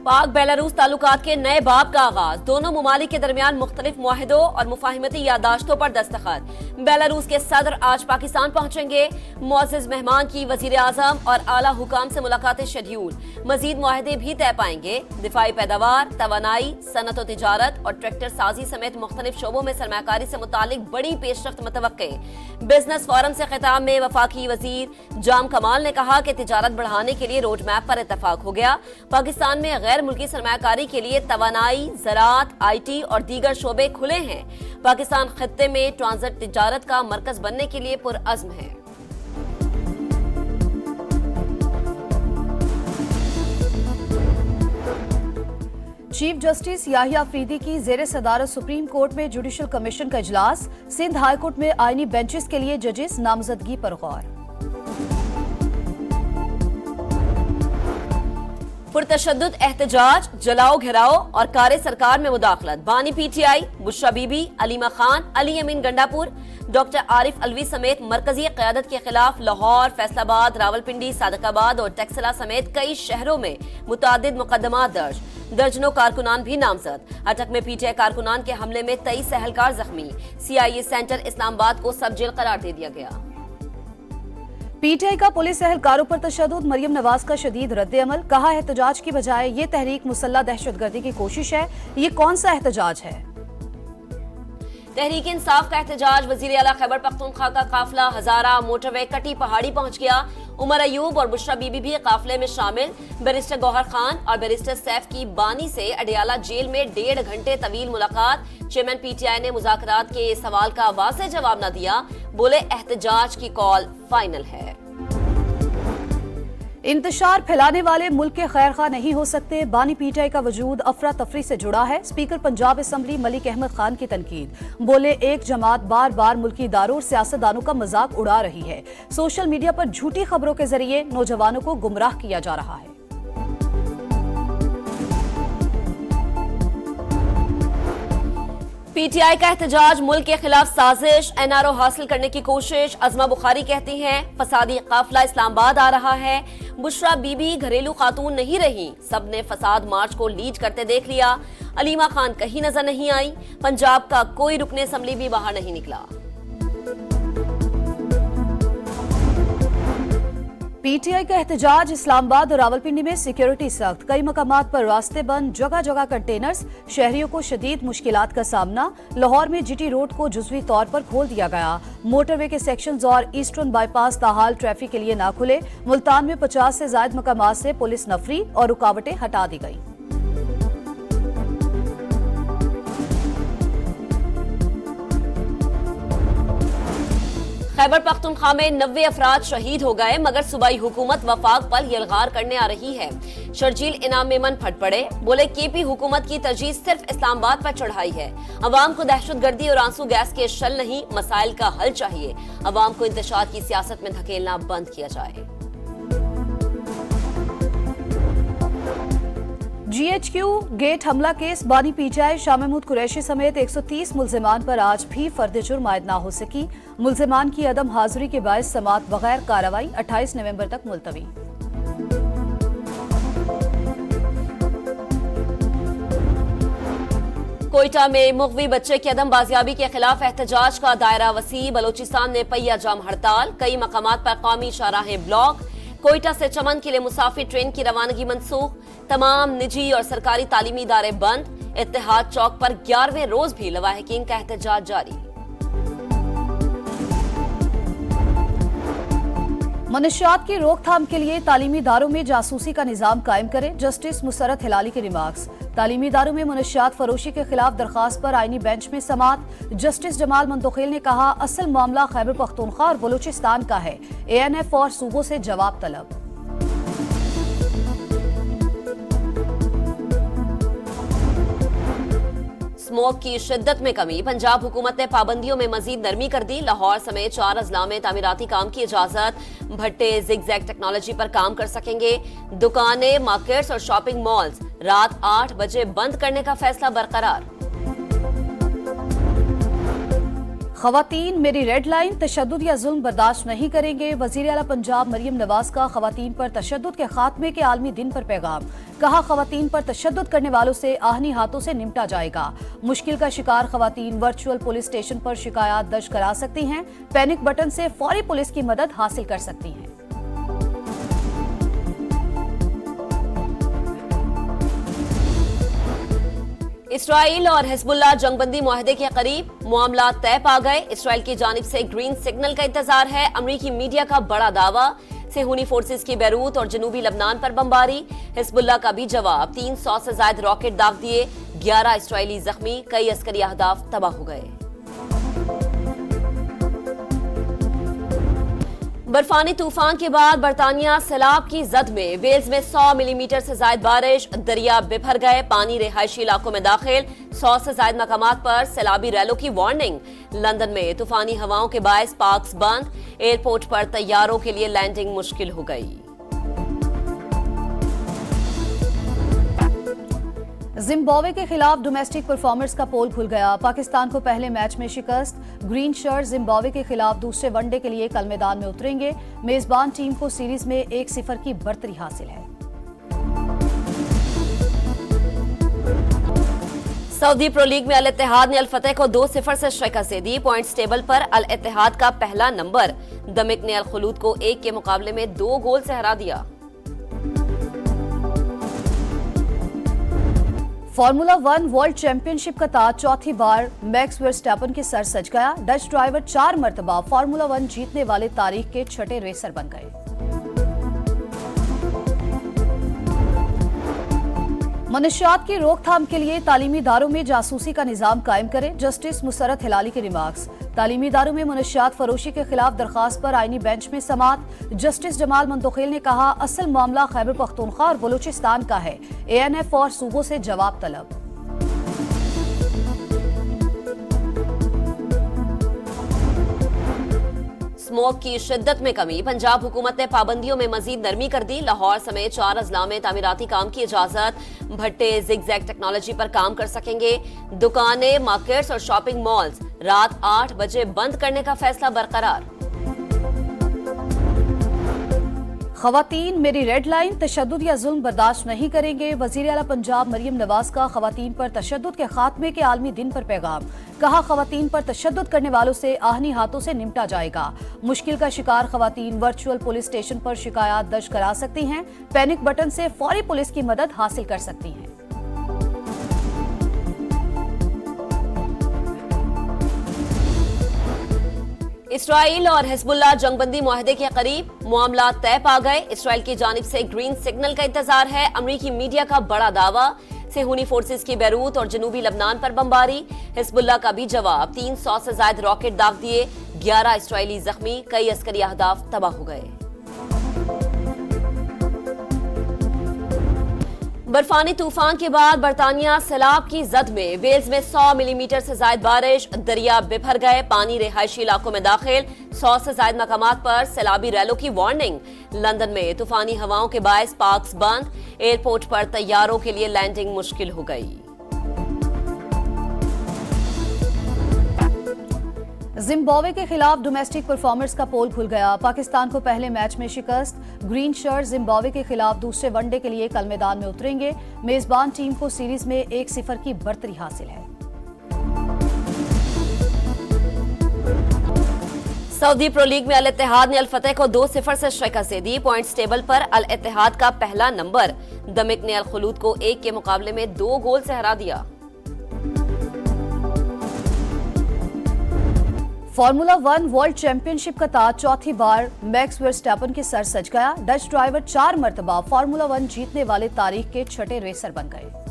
पाक बेलारूस ताल्लुकात के नए बाब का आगाज। दोनों ममालिक के दरमियान मुख्तलिफ मुआहिदों और मुफाहिमती यादाश्तों पर दस्तखत। बेलारूस के सदर आज पाकिस्तान पहुंचेंगे। मुअज़्ज़िज़ मेहमान की वजीर आजम और आला हुकाम से मुलाकातें शेड्यूल। मजीद मुआहिदे भी तय पाएंगे। दिफाई पैदावार, तवानाई, सनत और तिजारत और ट्रैक्टर साजी समेत मुख्तलिफ शोबों में सरमाकारी से मुतालिक बड़ी पेशरफ्त मुतवक्के। बिजनेस फोरम से खिताब में वफाकी वजीर जाम कमाल ने कहा कि तिजारत बढ़ाने के लिए रोड मैप पर इत्तफाक हो गया। पाकिस्तान में गैर मुल्की सरमाकारी के लिए तवानाई, ज़राअत, IT और दीगर शोबे खुले हैं। पाकिस्तान खित्ते में ट्रांजिट तिजारत का मरकज बनने के लिए पुरअज़्म है। चीफ जस्टिस याहिया अफरीदी की जेर सदारत सुप्रीम कोर्ट में जुडिशल कमीशन का इजलास। सिंध हाई कोर्ट में आईनी बेंचेस के लिए जजेस नामजदगी पर गौर। पुरतशद्दुद एहतजाज, जलाओ घेराव और कार्य सरकार में मुदाखलत। बानी PTI, बुशरा बीबी, अलीमा खान, अली अमीन गंडापुर, डॉक्टर आरिफ अलवी समेत मरकजी क़यादत के खिलाफ लाहौर, फैसलाबाद, रावलपिंडी, सादकाबाद और टेक्सला समेत कई शहरों में मुतादिद मुकदमात दर्ज। दर्जनों कारकुनान भी नामजद। अटक में PTI कारकुनान के हमले में 23 एहलकार जख्मी। CIA सेंटर इस्लामाबाद को सब जेल करार दे दिया गया। PTI का पुलिस एहलकारों पर तशद्दुद, मरियम नवाज का शदीद रद्द-ए-अमल। कहा, एहतजाज की बजाय ये तहरीक मुसल्लह दहशतगर्दी की कोशिश है। ये कौन सा एहतजाज है? तहरीक इंसाफ का एहतजाज। वजीर आला खैबर पख्तूनख्वा का काफिला हजारा मोटरवे कटी पहाड़ी पहुंच गया। उमर अयूब और बुशरा बीबी भी काफिले में शामिल। बैरिस्टर गौहर खान और बैरिस्टर सैफ की बानी से अडियाला जेल में 1.5 घंटे तवील मुलाकात। चेयरमैन PTI ने मुज़ाकरात के सवाल का वाज़ेह जवाब न दिया। बोले, एहतजाज की कॉल फाइनल है। इंतशार फैलाने वाले मुल्क के खैरखा नहीं हो सकते। बानी PTI का वजूद अफरा तफरी से जुड़ा है। स्पीकर पंजाब असम्बली मलिक अहमद खान की तनकीद। बोले, एक जमात बार बार मुल्की इदारों और सियासतदानों का मजाक उड़ा रही है। सोशल मीडिया पर झूठी खबरों के जरिए नौजवानों को गुमराह किया जा रहा है। PTI का एहतजाज, मुल्क के खिलाफ साजिश, NRO हासिल करने की कोशिश। अज़मा बुखारी कहती हैं, फसादी काफिला इस्लामाबाद आ रहा है। बुशरा बीबी घरेलू खातून नहीं रही, सबने फसाद मार्च को लीड करते देख लिया। अलीमा खान कहीं नजर नहीं आई। पंजाब का कोई रुकने असम्बली भी बाहर नहीं निकला। PTI का एहतजाज, इस्लामाबाद और रावलपिंडी में सिक्योरिटी सख्त। कई मकामात पर रास्ते बंद, जगह जगह कंटेनर्स। शहरियों को शदीद मुश्किलात का सामना। लाहौर में GT रोड को जुज़वी तौर पर खोल दिया गया। मोटरवे के सेक्शंस और ईस्टर्न बाईपास ताहाल ट्रैफिक के लिए ना खुले। मुल्तान में 50 से ज्यादा मकामात से पुलिस नफरी और रुकावटें हटा दी गई। खैबर पख्तूनख्वा में 90 अफराद शहीद हो गए, मगर सूबाई हुकूमत वफाक पर यलगार करने आ रही है। शर्जील इनाम मेमन फट पड़े। बोले, KP हुकूमत की तरजीह सिर्फ इस्लामाबाद पर चढ़ाई है। अवाम को दहशतगर्दी और आंसू गैस के शल नहीं, मसाइल का हल चाहिए। अवाम को इंतशार की सियासत में धकेलना बंद किया जाए। GHQ गेट हमला केस। बानी PTI शाह महमूद कुरैशी समेत 130 मुल्जिमान पर आज भी फर्द जुर्म आयद ना हो सकी। मुल्जिमान की अदम हाजिरी के बायस समात बगैर कार्रवाई 28 नवंबर तक मुलतवी। कोयटा में मुगवी बच्चे की अदम बाजियाबी के खिलाफ एहतजाज का दायरा वसी। बलोचिस्तान ने पहिया जाम हड़ताल। कई मकामात पर कौमी शाहराहें ब्लॉक। कोयटा से चमन के लिए मुसाफिर ट्रेन की रवानगी मनसूख। तमाम निजी और सरकारी तालीमी इदारे बंद। इत्तेहाद चौक पर 11वें रोज भी लवाहिकीन का एहतजाज जारी। मनशियात की रोकथाम के लिए तालीमी इदारों में जासूसी का निजाम कायम करें। जस्टिस मुसरत हिलाली के रिमार्क्स। तालीमी इदारों में मनशियात फरोशी के खिलाफ दरखास्त पर आईनी बेंच में समात। जस्टिस जमाल मंतोखेल ने कहा, असल मामला खैबर पख्तूनख्वा और बलूचिस्तान का है। ANF और सूबों से जवाब तलब। स्मोक की शिद्दत में कमी। पंजाब हुकूमत ने पाबंदियों में मजीद नरमी कर दी। लाहौर समेत 4 अजला में तामीराती काम की इजाजत। भट्टे जिगजैग टेक्नोलॉजी पर काम कर सकेंगे। दुकानें, मार्केट्स और शॉपिंग मॉल्स रात 8 बजे बंद करने का फैसला बरकरार। खवातीन मेरी रेड लाइन, तशद्दुद या जुल्म बर्दाश्त नहीं करेंगे। वजीर आला पंजाब मरियम नवाज का खवातीन पर तशद्दुद के खात्मे के आलमी दिन पर पैगाम। कहा, खवातीन पर तशद्दुद करने वालों से आहनी हाथों से निपटा जाएगा। मुश्किल का शिकार खवातीन वर्चुअल पुलिस स्टेशन पर शिकायत दर्ज करा सकती हैं। पैनिक बटन से फौरी पुलिस की मदद हासिल कर सकती हैं। इसराइल और हिजबुल्लाह जंगबंदी मुआहदे के करीब, मामला तय पा गए। इसराइल की जानिब से ग्रीन सिग्नल का इंतजार है। अमरीकी मीडिया का बड़ा दावा। सेहूनी फोर्सेस की बैरूत और जनूबी लबनान पर बमबारी। हिजबुल्लाह का भी जवाब। 300 से ज्यादा रॉकेट दाग दिए। 11 इसराइली जख्मी, कई अस्करी अहदाफ तबाह हो गए। बर्फानी तूफान के बाद बरतानिया सैलाब की जद में। वेल्स में 100 मिलीमीटर से ज्यादा बारिश। दरिया बिफर गए। पानी रिहायशी इलाकों में दाखिल। 100 से ज्यादा मकामात पर सैलाबी रैलों की वार्निंग। लंदन में तूफानी हवाओं के बायस पार्क्स बंद। एयरपोर्ट पर तैयारों के लिए लैंडिंग मुश्किल हो गई। जिम्बाब्वे के खिलाफ डोमेस्टिक परफॉर्मेंस का पोल खुल गया। पाकिस्तान को पहले मैच में शिकस्त। ग्रीन शर्ट जिम्बाब्वे के खिलाफ दूसरे वनडे के लिए कल मैदान में उतरेंगे। मेजबान टीम को सीरीज में 1-0 की बढ़तरी हासिल है। सऊदी प्रो लीग में अल इत्तेहाद ने अल फतेह को 2-0 से शिकस्त दे दी। पॉइंट्स टेबल पर अल इत्तेहाद का पहला नंबर। दमिक ने अल खलूद को 1 के मुकाबले में 2 गोल से हरा दिया। फार्मूला 1 वर्ल्ड चैंपियनशिप का ताज चौथी बार मैक्स वर्स्टैपन के सर सज गया। डच ड्राइवर 4 मरतबा फार्मूला 1 जीतने वाले तारीख के छठे रेसर बन गए। मनशियात की रोकथाम के लिए तालीमी इदारों में जासूसी का निजाम कायम करें। जस्टिस मुसरत हिलाली के रिमार्क्स। तालीमी इदारों में मनशियात फरोशी के खिलाफ दरखास्त पर आईनी बेंच में समाअत। जस्टिस जमाल मंतोखेल ने कहा, असल मामला खैबर पख्तूनख्वा और बलूचिस्तान का है। ANF और सूबों से जवाब तलब। स्मोक की शिद्दत में कमी। पंजाब हुकूमत ने पाबंदियों में मजीद नरमी कर दी। लाहौर समेत 4 अजला में तामीराती काम की इजाजत। भट्टे जिगजैग टेक्नोलॉजी पर काम कर सकेंगे। दुकानें, मार्केट्स और शॉपिंग मॉल्स रात 8 बजे बंद करने का फैसला बरकरार। खवातीन मेरी रेड लाइन, तशद्दुद या जुल्म बर्दाश्त नहीं करेंगे। वजीर आला पंजाब मरियम नवाज का खवातीन पर तशद्दुद के खात्मे के आलमी दिन पर पैगाम। कहा, खवातीन पर तशद्दुद करने वालों से आहनी हाथों से निपटा जाएगा। मुश्किल का शिकार खवातीन वर्चुअल पुलिस स्टेशन पर शिकायत दर्ज करा सकती हैं। पैनिक बटन से फौरी पुलिस की मदद हासिल कर सकती हैं। इसराइल और हिजबुल्लाह जंगबंदी मुआहदे के करीब, मामला तय पा गए। इसराइल की जानिब से ग्रीन सिग्नल का इंतजार है। अमरीकी मीडिया का बड़ा दावा। सेहूनी फोर्सेस की बैरूत और जनूबी लबनान पर बमबारी। हिजबुल्लाह का भी जवाब। 300 से ज्यादा रॉकेट दाग दिए। 11 इसराइली जख्मी, कई अस्करी अहदाफ तबाह हो गए। बर्फानी तूफान के बाद बरतानिया सैलाब की जद में। वेल्स में 100 मिलीमीटर से ज्यादा बारिश। दरिया बिफर गए। पानी रिहायशी इलाकों में दाखिल। 100 से ज्यादा मकामात पर सैलाबी रैलों की वार्निंग। लंदन में तूफानी हवाओं के बायस पार्क्स बंद। एयरपोर्ट पर तैयारों के लिए लैंडिंग मुश्किल हो गई। जिम्बाब्वे के खिलाफ डोमेस्टिक परफॉर्मेंस का पोल खुल गया। पाकिस्तान को पहले मैच में शिकस्त। ग्रीन शर्ट जिम्बाब्वे के खिलाफ दूसरे वनडे के लिए कल मैदान में उतरेंगे। मेजबान टीम को सीरीज में 1-0 की बढ़तरी हासिल है। सऊदी प्रो लीग में अल इत्तेहाद ने अल फतेह को 2-0 से शिकस्त दे दी। पॉइंट्स टेबल पर अल इत्तेहाद का पहला नंबर। दमिक ने अल खलूद को 1 के मुकाबले में 2 गोल से हरा दिया। फार्मूला 1 वर्ल्ड चैंपियनशिप का ताज चौथी बार मैक्स वर्स्टैपन के सर सज गया। डच ड्राइवर 4 मरतबा फार्मूला 1 जीतने वाले तारीख के छठे रेसर बन गए।